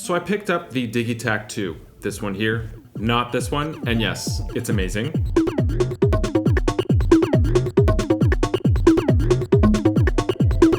So I picked up the Dgitakt 2, this one here, not this one, and yes, it's amazing.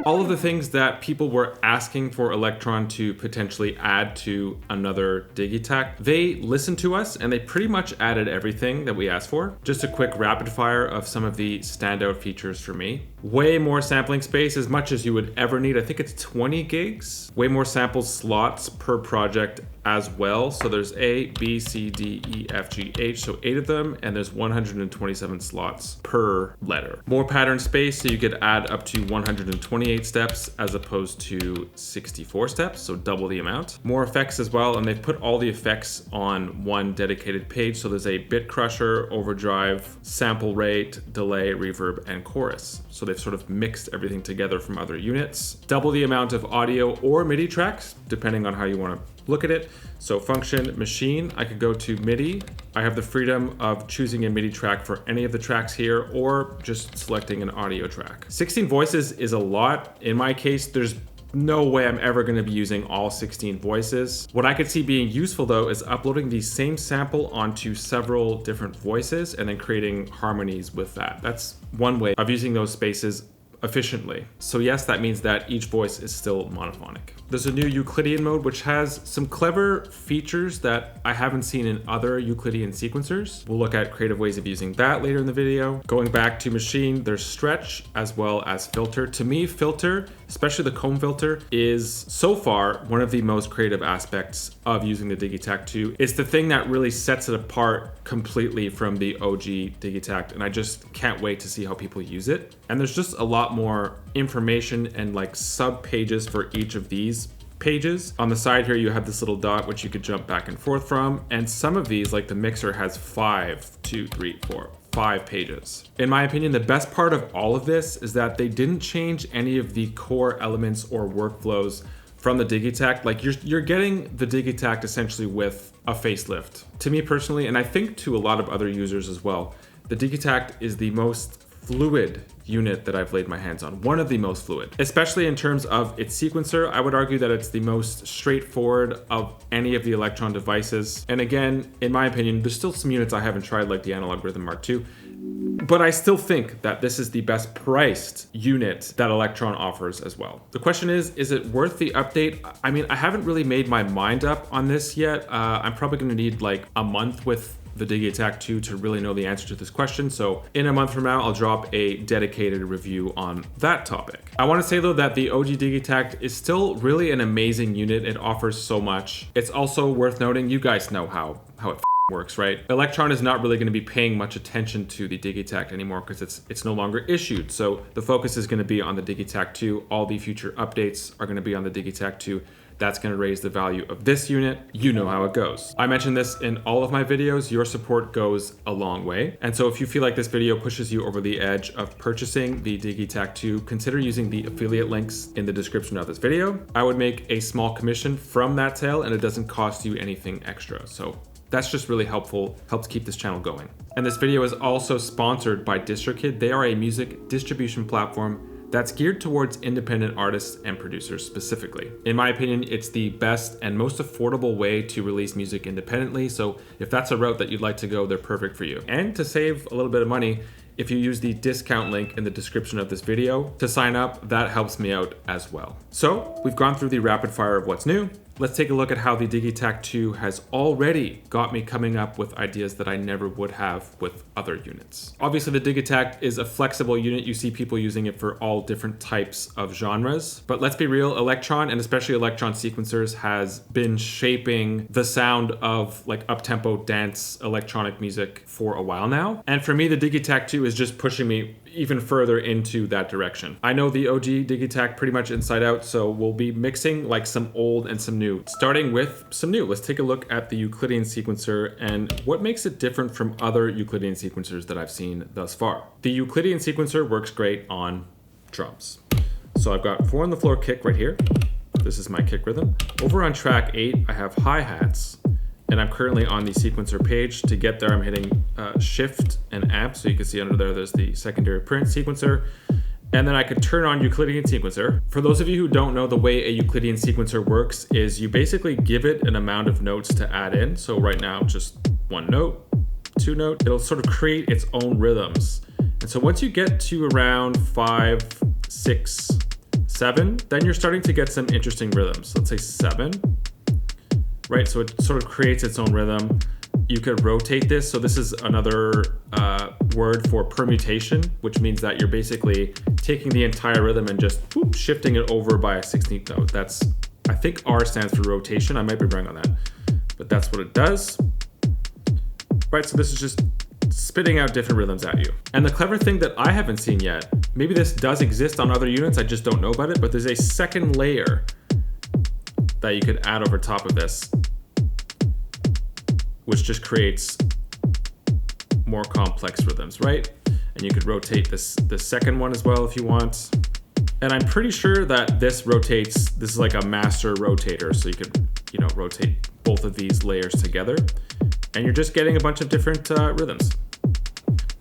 All of the things that people were asking for Elektron to potentially add to another Dgitakt, they listened to us and they pretty much added everything that we asked for. Just a quick rapid fire of some of the standout features for me. Way more sampling space, as much as you would ever need. I think it's 20 gigs. Way more sample slots per project as well. So there's A, B, C, D, E, F, G, H, so 8 of them, and there's 127 slots per letter. More pattern space, so you could add up to 128 steps as opposed to 64 steps, so double the amount. More effects as well, and they've put all the effects on one dedicated page. So there's a bit crusher, overdrive, sample rate, delay, reverb, and chorus. So they've sort of mixed everything together from other units. Double the amount of audio or MIDI tracks, depending on how you want to look at it. So function machine, I could go to MIDI. I have the freedom of choosing a MIDI track for any of the tracks here or just selecting an audio track. 16 voices is a lot. In my case, there's no way I'm ever going to be using all 16 voices. What I could see being useful though is uploading the same sample onto several different voices and then creating harmonies with that. That's one way of using those spaces efficiently. So yes, that means that each voice is still monophonic. There's a new Euclidean mode, which has some clever features that I haven't seen in other Euclidean sequencers. We'll look at creative ways of using that later in the video. Going back to machine, there's stretch as well as filter. To me, filter, especially the comb filter, is so far one of the most creative aspects of using the Dgitakt 2. It's the thing that really sets it apart completely from the OG Digitakt, and I just can't wait to see how people use it. And there's just a lot more information and like sub pages for each of these pages. On the side here, you have this little dot which you could jump back and forth from. And some of these, like the mixer, has 5 pages. In my opinion, the best part of all of this is that they didn't change any of the core elements or workflows from the Dgitakt. Like you're getting the Dgitakt essentially with a facelift. To me personally, and I think to a lot of other users as well, the Dgitakt is the most fluid unit that I've laid my hands on. One of the most fluid, especially in terms of its sequencer. I would argue that it's the most straightforward of any of the Elektron devices. And again, in my opinion, there's still some units I haven't tried, like the Analog Rhythm Mark II, but I still think that this is the best priced unit that Elektron offers as well. The question is it worth the update? I mean, I haven't really made my mind up on this yet. I'm probably gonna need like a month with the Dgitakt 2 to really know the answer to this question. So in a month from now, I'll drop a dedicated review on that topic. I want to say though that the OG Digitakt is still really an amazing unit. It offers so much. It's also worth noting, you guys know how it works, right? Elektron is not really going to be paying much attention to the Dgitakt anymore because it's no longer issued. So the focus is going to be on the Dgitakt 2. All the future updates are going to be on the Dgitakt 2. That's going to raise the value of this unit. You know how it goes. I mentioned this in all of my videos. Your support goes a long way. And so if you feel like this video pushes you over the edge of purchasing the Dgitakt 2, consider using the affiliate links in the description of this video. I would make a small commission from that sale and it doesn't cost you anything extra. So that's just really helpful, helps keep this channel going. And this video is also sponsored by DistroKid. They are a music distribution platform that's geared towards independent artists and producers specifically. In my opinion, it's the best and most affordable way to release music independently. So if that's a route that you'd like to go, they're perfect for you. And to save a little bit of money, if you use the discount link in the description of this video to sign up, that helps me out as well. So we've gone through the rapid fire of what's new. Let's take a look at how the Dgitakt 2 has already got me coming up with ideas that I never would have with other units. Obviously, the Dgitakt is a flexible unit. You see people using it for all different types of genres. But let's be real, Elektron, and especially Elektron sequencers, has been shaping the sound of like up-tempo dance electronic music for a while now. And for me, the Dgitakt 2 is just pushing me even further into that direction. I know the OG Digitakt pretty much inside out, so we'll be mixing like some old and some new. Starting with some new, let's take a look at the Euclidean sequencer and what makes it different from other Euclidean sequencers that I've seen thus far. The Euclidean sequencer works great on drums. So I've got 4 on the floor kick right here. This is my kick rhythm. Over on track 8, I have hi-hats. And I'm currently on the sequencer page. To get there, I'm hitting shift and amp. So you can see under there, there's the secondary print sequencer. And then I could turn on Euclidean sequencer. For those of you who don't know, the way a Euclidean sequencer works is you basically give it an amount of notes to add in. So right now, just 1 note, 2 note, it'll sort of create its own rhythms. And so once you get to around 5, 6, 7, then you're starting to get some interesting rhythms. Let's say 7, right? So it sort of creates its own rhythm. You could rotate this. So this is another word for permutation, which means that you're basically taking the entire rhythm and just shifting it over by a 16th note. That's, I think R stands for rotation. I might be wrong on that, but that's what it does. Right, so this is just spitting out different rhythms at you. And the clever thing that I haven't seen yet, maybe this does exist on other units, I just don't know about it, but there's a second layer that you could add over top of this, which just creates more complex rhythms, right? And you could rotate the second one as well if you want. And I'm pretty sure that this rotates, this is like a master rotator, so you could, you know, rotate both of these layers together, and you're just getting a bunch of different rhythms.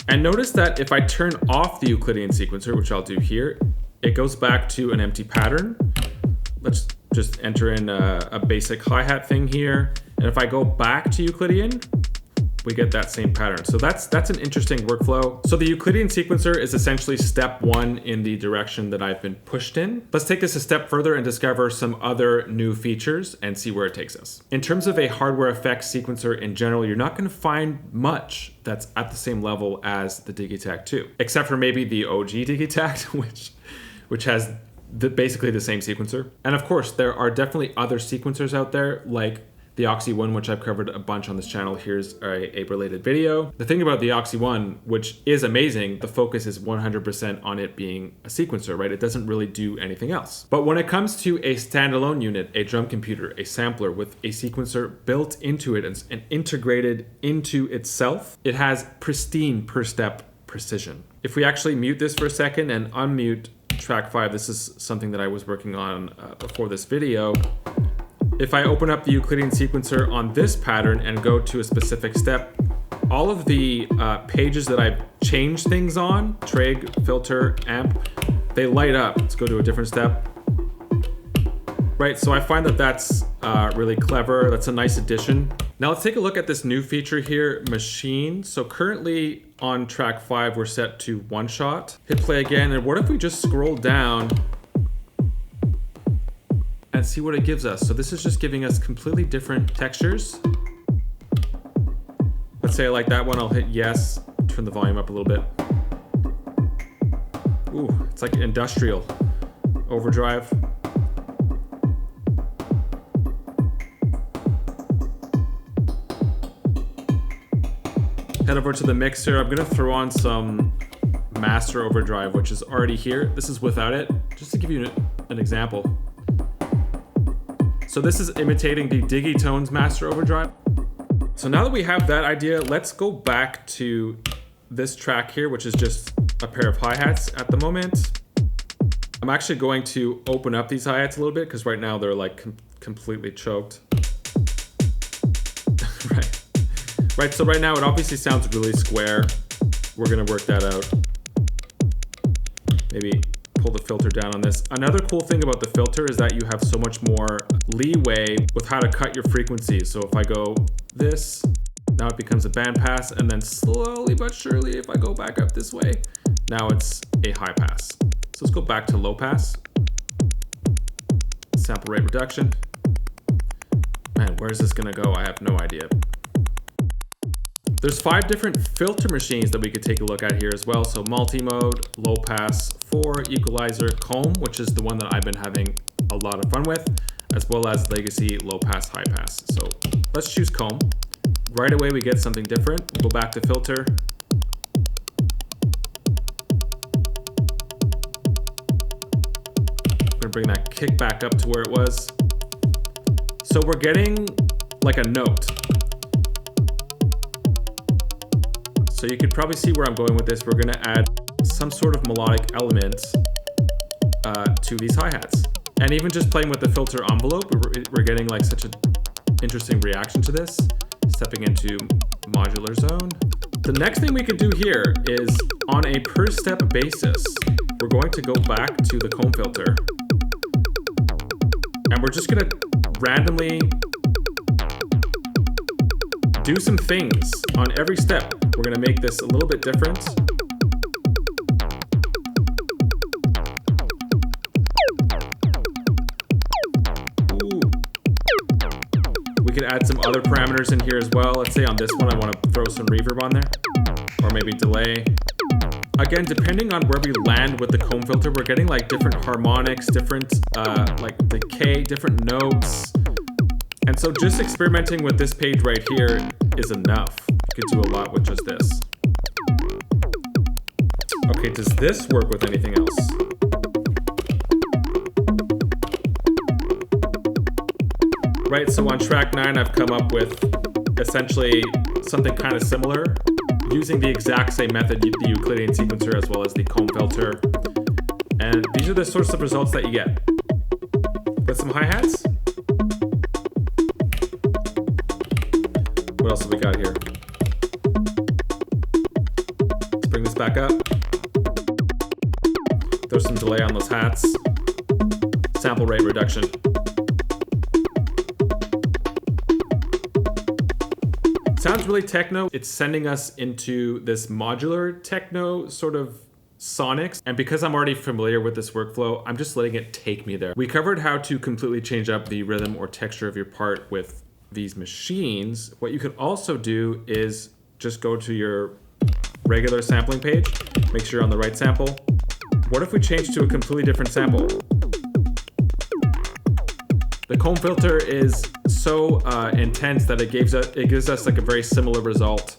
And notice that if I turn off the Euclidean sequencer, which I'll do here, it goes back to an empty pattern. Let's just enter in a basic hi-hat thing here. And if I go back to Euclidean, we get that same pattern. So that's an interesting workflow. So the Euclidean sequencer is essentially step 1 in the direction that I've been pushed in. Let's take this a step further and discover some other new features and see where it takes us. In terms of a hardware effects sequencer in general, you're not gonna find much that's at the same level as the Dgitakt 2, except for maybe the OG Digitakt, which has basically the same sequencer. And of course, there are definitely other sequencers out there like the Oxy One, which I've covered a bunch on this channel. Here's a related video. The thing about the Oxy One, which is amazing, the focus is 100% on it being a sequencer, right? It doesn't really do anything else. But when it comes to a standalone unit, a drum computer, a sampler with a sequencer built into it and integrated into itself, it has pristine per step precision. If we actually mute this for a second and unmute track 5, this is something that I was working on before this video. If I open up the Euclidean sequencer on this pattern and go to a specific step, all of the pages that I've changed things on, trig, filter, amp, they light up. Let's go to a different step. Right, so I find that that's really clever. That's a nice addition. Now let's take a look at this new feature here, machine. So currently on track 5, we're set to 1 shot. Hit play again, and what if we just scroll down and see what it gives us? So this is just giving us completely different textures. Let's say I like that one, I'll hit yes, turn the volume up a little bit. Ooh, it's like industrial overdrive. Head over to the mixer. I'm gonna throw on some master overdrive, which is already here. This is without it, just to give you an example. So this is imitating the Digitone's master overdrive. So now that we have that idea, let's go back to this track here, which is just a pair of hi-hats at the moment. I'm actually going to open up these hi-hats a little bit because right now they're like completely choked. Right, so right now it obviously sounds really square. We're gonna work that out. Maybe pull the filter down on this. Another cool thing about the filter is that you have so much more leeway with how to cut your frequencies. So if I go this, now it becomes a bandpass, and then slowly but surely, if I go back up this way, now it's a high pass. So let's go back to low pass. Sample rate reduction. Man, where's this gonna go? I have no idea. There's 5 different filter machines that we could take a look at here as well. So multi-mode, low pass, 4, equalizer, comb, which is the one that I've been having a lot of fun with, as well as legacy, low pass, high pass. So let's choose comb. Right away we get something different. We'll go back to filter. I'm gonna bring that kick back up to where it was. So we're getting like a note. So you could probably see where I'm going with this. We're gonna add some sort of melodic element to these hi-hats. And even just playing with the filter envelope, we're getting like such an interesting reaction to this. Stepping into modular zone. The next thing we could do here is on a per step basis, we're going to go back to the comb filter. And we're just gonna randomly do some things on every step. We're gonna make this a little bit different. Ooh. We could add some other parameters in here as well. Let's say on this one, I wanna throw some reverb on there, or maybe delay. Again, depending on where we land with the comb filter, we're getting like different harmonics, different like decay, different notes. And so just experimenting with this page right here is enough. You could do a lot with just this. Okay, does this work with anything else? Right, so on track 9, I've come up with essentially something kind of similar, using the exact same method, the Euclidean sequencer as well as the comb filter. And these are the sorts of results that you get. With some hi-hats. What else have we got here? Let's bring this back up. Throw some delay on those hats. Sample rate reduction. Sounds really techno. It's sending us into this modular techno sort of sonics. And because I'm already familiar with this workflow, I'm just letting it take me there. We covered how to completely change up the rhythm or texture of your part with these machines. What you could also do is just go to your regular sampling page, make sure you're on the right sample. What if we change to a completely different sample? The comb filter is so intense that it gives us like a very similar result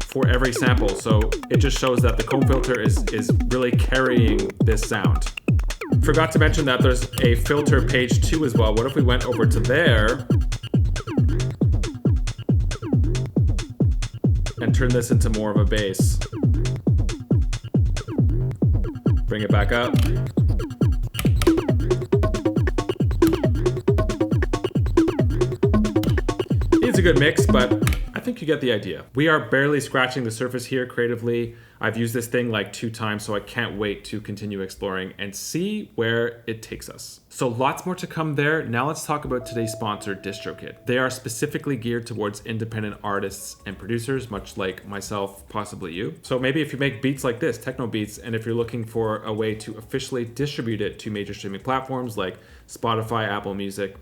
for every sample. So it just shows that the comb filter is really carrying this sound. Forgot to mention that there's a filter page 2 as well. What if we went over to there and turn this into more of a bass? Bring it back up. It's a good mix, but I think you get the idea. We are barely scratching the surface here creatively. I've used this thing like 2 times, so I can't wait to continue exploring and see where it takes us. So lots more to come there. Now let's talk about today's sponsor, DistroKid. They are specifically geared towards independent artists and producers, much like myself, possibly you. So maybe if you make beats like this, techno beats, and if you're looking for a way to officially distribute it to major streaming platforms like Spotify, Apple Music,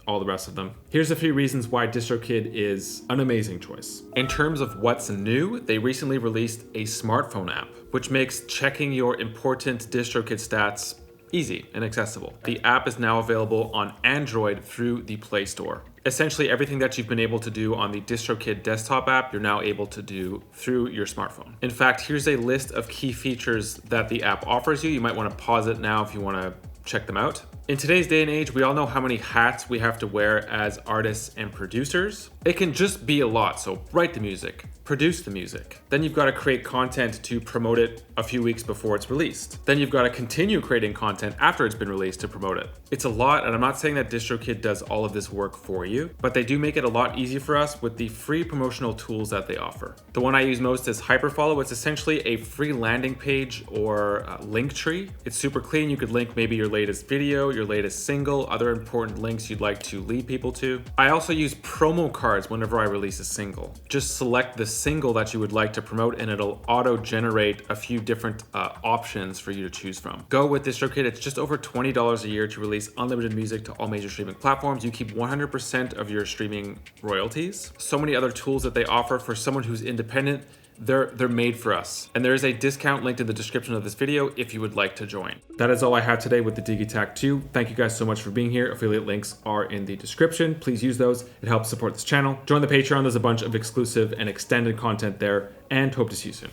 all the rest of them. Here's a few reasons why DistroKid is an amazing choice. In terms of what's new, they recently released a smartphone app, which makes checking your important DistroKid stats easy and accessible. The app is now available on Android through the Play Store. Essentially everything that you've been able to do on the DistroKid desktop app, you're now able to do through your smartphone. In fact, here's a list of key features that the app offers you. You might want to pause it now if you want to check them out. In today's day and age, we all know how many hats we have to wear as artists and producers. It can just be a lot. So write the music, produce the music. Then you've got to create content to promote it a few weeks before it's released. Then you've got to continue creating content after it's been released to promote it. It's a lot, and I'm not saying that DistroKid does all of this work for you, but they do make it a lot easier for us with the free promotional tools that they offer. The one I use most is Hyperfollow. It's essentially a free landing page or link tree. It's super clean. You could link maybe your latest video, your latest single, other important links you'd like to lead people to. I also use promo cards whenever I release a single. Just select the single that you would like to promote and it'll auto-generate a few different options for you to choose from. Go with DistroKid. It's just over $20 a year to release unlimited music to all major streaming platforms. You keep 100% of your streaming royalties. So many other tools that they offer for someone who's independent. They're made for us. And there is a discount linked in the description of this video if you would like to join. That is all I have today with the Dgitakt 2. Thank you guys so much for being here. Affiliate links are in the description. Please use those. It helps support this channel. Join the Patreon. There's a bunch of exclusive and extended content there, and hope to see you soon.